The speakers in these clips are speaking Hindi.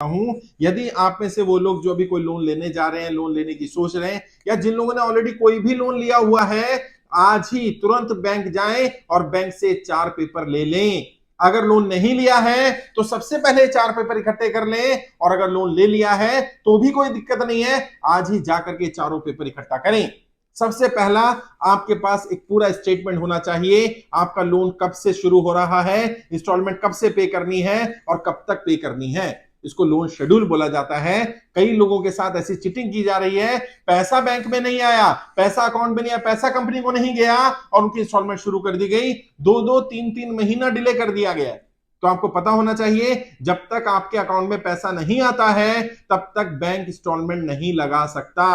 हूं, यदि आप में से वो लोग जो अभी कोई लोन लेने जा रहे हैं, लोन लेने की सोच रहे हैं, या जिन लोगों ने ऑलरेडी कोई भी लोन लिया हुआ है, आज ही तुरंत बैंक जाएं और बैंक से 4 पेपर ले लें। अगर लोन नहीं लिया है तो सबसे पहले 4 पेपर इकट्ठे कर लें, और अगर लोन ले लिया है तो भी कोई दिक्कत नहीं है, आज ही जाकर के चारों पेपर इकट्ठा करें। सबसे पहला, आपके पास एक पूरा स्टेटमेंट होना चाहिए, आपका लोन कब से शुरू हो रहा है, इंस्टॉलमेंट कब से पे करनी है और कब तक पे करनी है। इसको लोन शेड्यूल बोला जाता है। कई लोगों के साथ ऐसी चीटिंग की जा रही है, पैसा बैंक में नहीं आया, पैसा अकाउंट में नहीं आया, पैसा कंपनी को नहीं गया और उनकी इंस्टॉलमेंट शुरू कर दी गई, 2-2 3-3 महीना डिले कर दिया गया। तो आपको पता होना चाहिए, जब तक आपके अकाउंट में पैसा नहीं आता है तब तक बैंक इंस्टॉलमेंट नहीं लगा सकता।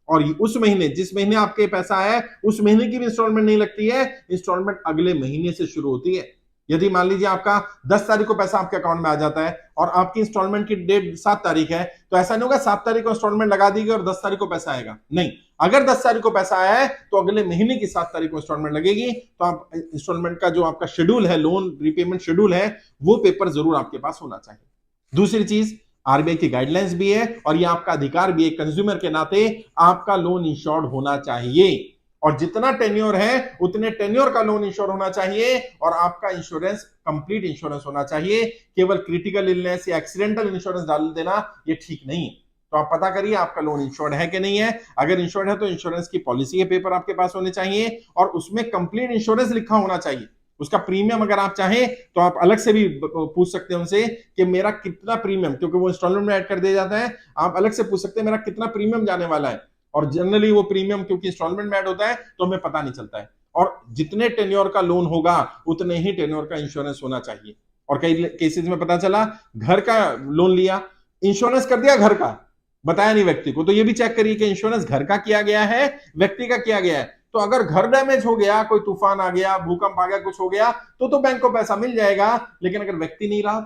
और उस महीने, जिस महीने आपके पैसा है, उस महीने की भी इंस्टॉलमेंट नहीं लगती है, इंस्टॉलमेंट अगले महीने से शुरू होती है। यदि मान लीजिए आपका 10 तारीख को पैसा आपके अकाउंट में आ जाता है और आपकी इंस्टॉलमेंट की डेट 7 तारीख है, तो ऐसा नहीं होगा 7 तारीख को इंस्टॉलमेंट लगा दी गई और 10 तारीख को पैसा आएगा, नहीं। अगर 10 तारीख को पैसा आया है तो अगले महीने की 7 तारीख को इंस्टॉलमेंट लगेगी। तो आप इंस्टॉलमेंट का जो आपका शेड्यूल है, लोन रिपेमेंट शेड्यूल है, वो पेपर जरूर आपके पास होना चाहिए। दूसरी चीज, आरबीआई की गाइडलाइंस भी है और ये आपका अधिकार भी है, कंज्यूमर के नाते आपका लोन इंश्योर्ड होना चाहिए, और जितना टेन्योर है उतने टेन्योर का लोन इंश्योर होना चाहिए, और आपका इंश्योरेंस कंप्लीट इंश्योरेंस होना चाहिए। केवल क्रिटिकल इलनेस या एक्सीडेंटल इंश्योरेंस डाल देना ये ठीक नहीं है। तो आप पता करिए आपका लोन इंश्योर्ड है कि नहीं है। अगर इंश्योर्ड है तो इंश्योरेंस की पॉलिसी के पेपर आपके पास होने चाहिए और उसमें कंप्लीट इंश्योरेंस लिखा होना चाहिए। उसका प्रीमियम अगर आप चाहें तो आप अलग से भी पूछ सकते हैं उनसे कि मेरा कितना प्रीमियम, क्योंकि वो इंस्टॉलमेंट में ऐड कर दिया जाता है, आप अलग से पूछ सकते हैं मेरा कितना प्रीमियम जाने वाला है। और जनरली वो प्रीमियम क्योंकि इंस्टॉलमेंट में ऐड होता है तो हमें पता नहीं चलता है। और जितने टेन्योर का लोन होगा उतने ही टेन्योर का इंश्योरेंस होना चाहिए। और कई केसेस में पता चला, घर का लोन लिया, इंश्योरेंस कर दिया घर का, बताया नहीं व्यक्ति को, तो ये भी चेक करिए कि इंश्योरेंस घर का किया गया है, व्यक्ति का किया गया है। तो अगर घर डैमेज हो गया, कोई तूफान आ गया, भूकंप आ गया, कुछ हो गया, तो बैंक को पैसा मिल जाएगा। लेकिन अगर व्यक्ति नहीं रहा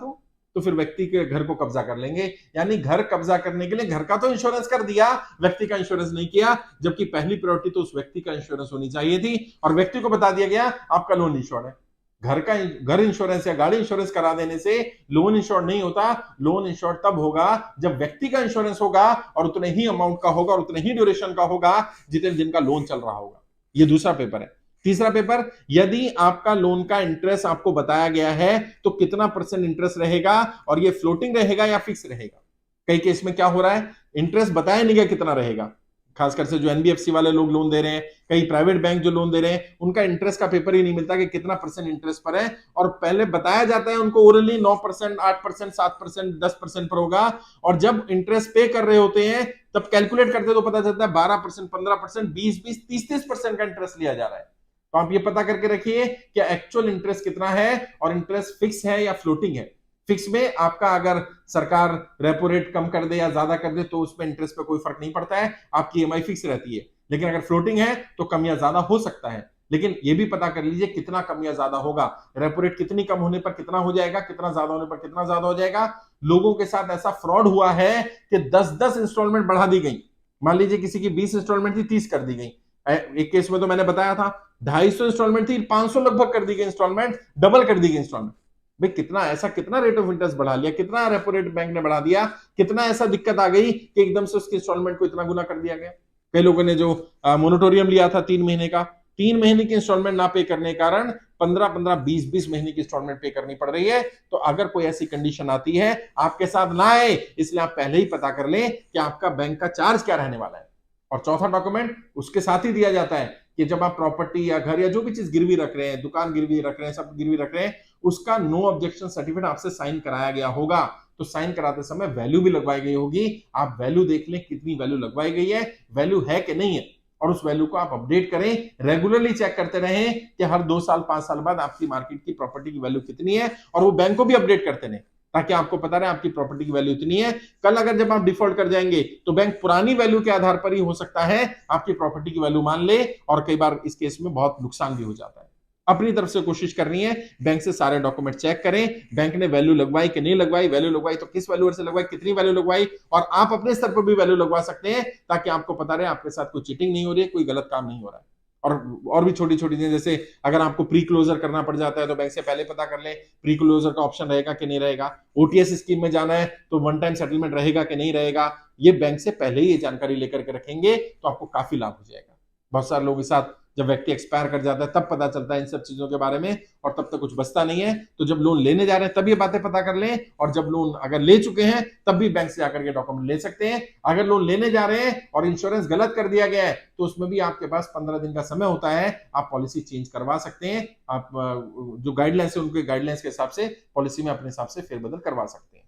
तो फिर व्यक्ति के घर को कब्जा कर लेंगे। यानी घर कब्जा करने के लिए घर का तो इंश्योरेंस कर दिया, व्यक्ति का इंश्योरेंस नहीं किया, जबकि पहली प्रायोरिटी तो उस व्यक्ति का इंश्योरेंस होनी चाहिए थी, और व्यक्ति को बता दिया गया आपका लोन इंश्योर्ड है। घर इंश्योरेंस या गाड़ी इंश्योरेंस करा देने से लोन इंश्योर्ड नहीं होता। लोन इंश्योर्ड तब होगा जब व्यक्ति का इंश्योरेंस होगा और उतने ही अमाउंट का होगा और उतने ही ड्यूरेशन का होगा जितने दिन का लोन चल रहा होगा। ये दूसरा पेपर है। तीसरा पेपर, यदि आपका लोन का इंटरेस्ट आपको बताया गया है तो कितना % इंटरेस्ट रहेगा, और ये फ्लोटिंग रहेगा या फिक्स रहेगा। कई केस में क्या हो रहा है, इंटरेस्ट बताया नहीं गया कितना रहेगा, खासकर से जो एनबीएफसी वाले लोग लोन दे रहे हैं, कई प्राइवेट बैंक जो लोन दे रहे हैं, उनका इंटरेस्ट का पेपर ही नहीं मिलता कि कितना % इंटरेस्ट पर है। और पहले बताया जाता है उनको ओरली 9%, 8%, 7%, 10% पर होगा, और जब इंटरेस्ट पे कर रहे होते हैं तब कैलकुलेट करते तो पता चलता है 12%, 15%, 20-20, 30-30% का इंटरेस्ट लिया जा रहा है। तो आप ये पता करके रखिए कि एक्चुअल इंटरेस्ट कितना है और इंटरेस्ट फिक्स है या फ्लोटिंग है। फिक्स में आपका अगर सरकार रेपो रेट कम कर दे या ज्यादा कर दे तो उसमें इंटरेस्ट पे कोई फर्क नहीं पड़ता है, आपकी ईएमआई फिक्स रहती है। लेकिन अगर फ्लोटिंग है तो कम या ज्यादा हो सकता है। लेकिन ये भी पता कर लीजिए कितना कम या ज्यादा होगा, रेपो रेट कितनी कम होने पर कितना हो जाएगा, कितना ज्यादा होने पर कितना ज्यादा हो जाएगा। लोगों के साथ ऐसा फ्रॉड हुआ है कि 10-10 इंस्टॉलमेंट बढ़ा दी गई। मान लीजिए किसी की 20 इंस्टॉलमेंट थी, 30 कर दी गई। एक केस में तो मैंने बताया था 250 इंस्टॉलमेंट थी, 500 लगभग कर दी गई इंस्टॉलमेंट, डबल कर दी गई इंस्टॉलमेंट। भाई कितना रेट ऑफ इंटरेस्ट बढ़ा लिया, कितना रेपो रेट बैंक ने बढ़ा दिया, कितना ऐसा दिक्कत आ गई कि एकदम से उसकी इंस्टॉलमेंट को इतना गुना कर दिया गया। कई लोगों ने जो मोनिटोरियम लिया था 3 महीने का, 3 महीने की इंस्टॉलमेंट ना पे करने के कारण 15-15, 20-20 महीने की इंस्टॉलमेंट पे करनी पड़ रही है। तो अगर कोई ऐसी कंडीशन आती है आपके साथ ना आए, इसलिए आप पहले ही पता कर लें कि आपका बैंक का चार्ज क्या रहने वाला है। और चौथा डॉक्यूमेंट उसके साथ ही दिया जाता है कि जब आप प्रॉपर्टी या घर या जो भी चीज गिरवी रख रहे हैं, दुकान गिरवी रख रहे हैं, सब गिरवी रख रहे हैं, उसका नो ऑब्जेक्शन सर्टिफिकेट आपसे साइन कराया गया होगा। तो साइन कराते समय वैल्यू भी लगवाई गई होगी। आप वैल्यू देख लें कितनी वैल्यू लगवाई गई है, वैल्यू है कि नहीं है, और उस वैल्यू को आप अपडेट करें। रेगुलरली चेक करते रहें कि हर 2 साल 5 साल बाद आपकी मार्केट की प्रॉपर्टी की वैल्यू कितनी है, और वो बैंक को भी अपडेट करते रहें ताकि आपको पता रहे आपकी प्रॉपर्टी की वैल्यू इतनी है। कल अगर जब आप डिफॉल्ट कर जाएंगे तो बैंक पुरानी वैल्यू के आधार पर ही हो सकता है आपकी प्रॉपर्टी की वैल्यू मान ले, और कई बार इस केस में बहुत नुकसान भी हो जाता है। अपनी तरफ से कोशिश करनी है, बैंक से सारे डॉक्यूमेंट चेक करें, बैंक ने वैल्यू लगवाई कि नहीं लगवाई, वैल्यू लगवाई तो किस वैल्यू से लगवाई, कितनी वैल्यू लगवाई, और आप अपने स्तर पर भी वैल्यू लगवा सकते हैं ताकि आपको पता रहे आपके साथ कोई चीटिंग नहीं हो रही है, कोई गलत काम नहीं हो रहा है। और भी छोटी छोटी चीजें, जैसे अगर आपको प्री क्लोजर करना पड़ जाता है तो बैंक से पहले पता कर लें प्री क्लोजर का ऑप्शन रहेगा कि नहीं रहेगा। ओटीएस स्कीम में जाना है तो वन टाइम सेटलमेंट रहेगा कि नहीं रहेगा। ये बैंक से पहले ही ये जानकारी लेकर के रखेंगे तो आपको काफी लाभ हो जाएगा। बहुत सारे लोगों के साथ जब व्यक्ति एक्सपायर कर जाता है तब पता चलता है इन सब चीजों के बारे में, और तब तक कुछ बचता नहीं है। तो जब लोन लेने जा रहे हैं तब ये बातें पता कर लें, और जब लोन अगर ले चुके हैं तब भी बैंक से आकर के डॉक्यूमेंट ले सकते हैं। अगर लोन लेने जा रहे हैं और इंश्योरेंस गलत कर दिया गया है तो उसमें भी आपके पास 15 दिन का समय होता है, आप पॉलिसी चेंज करवा सकते हैं। आप जो गाइडलाइंस है उनके गाइडलाइंस के हिसाब से पॉलिसी में अपने हिसाब से फेरबदल करवा सकते हैं।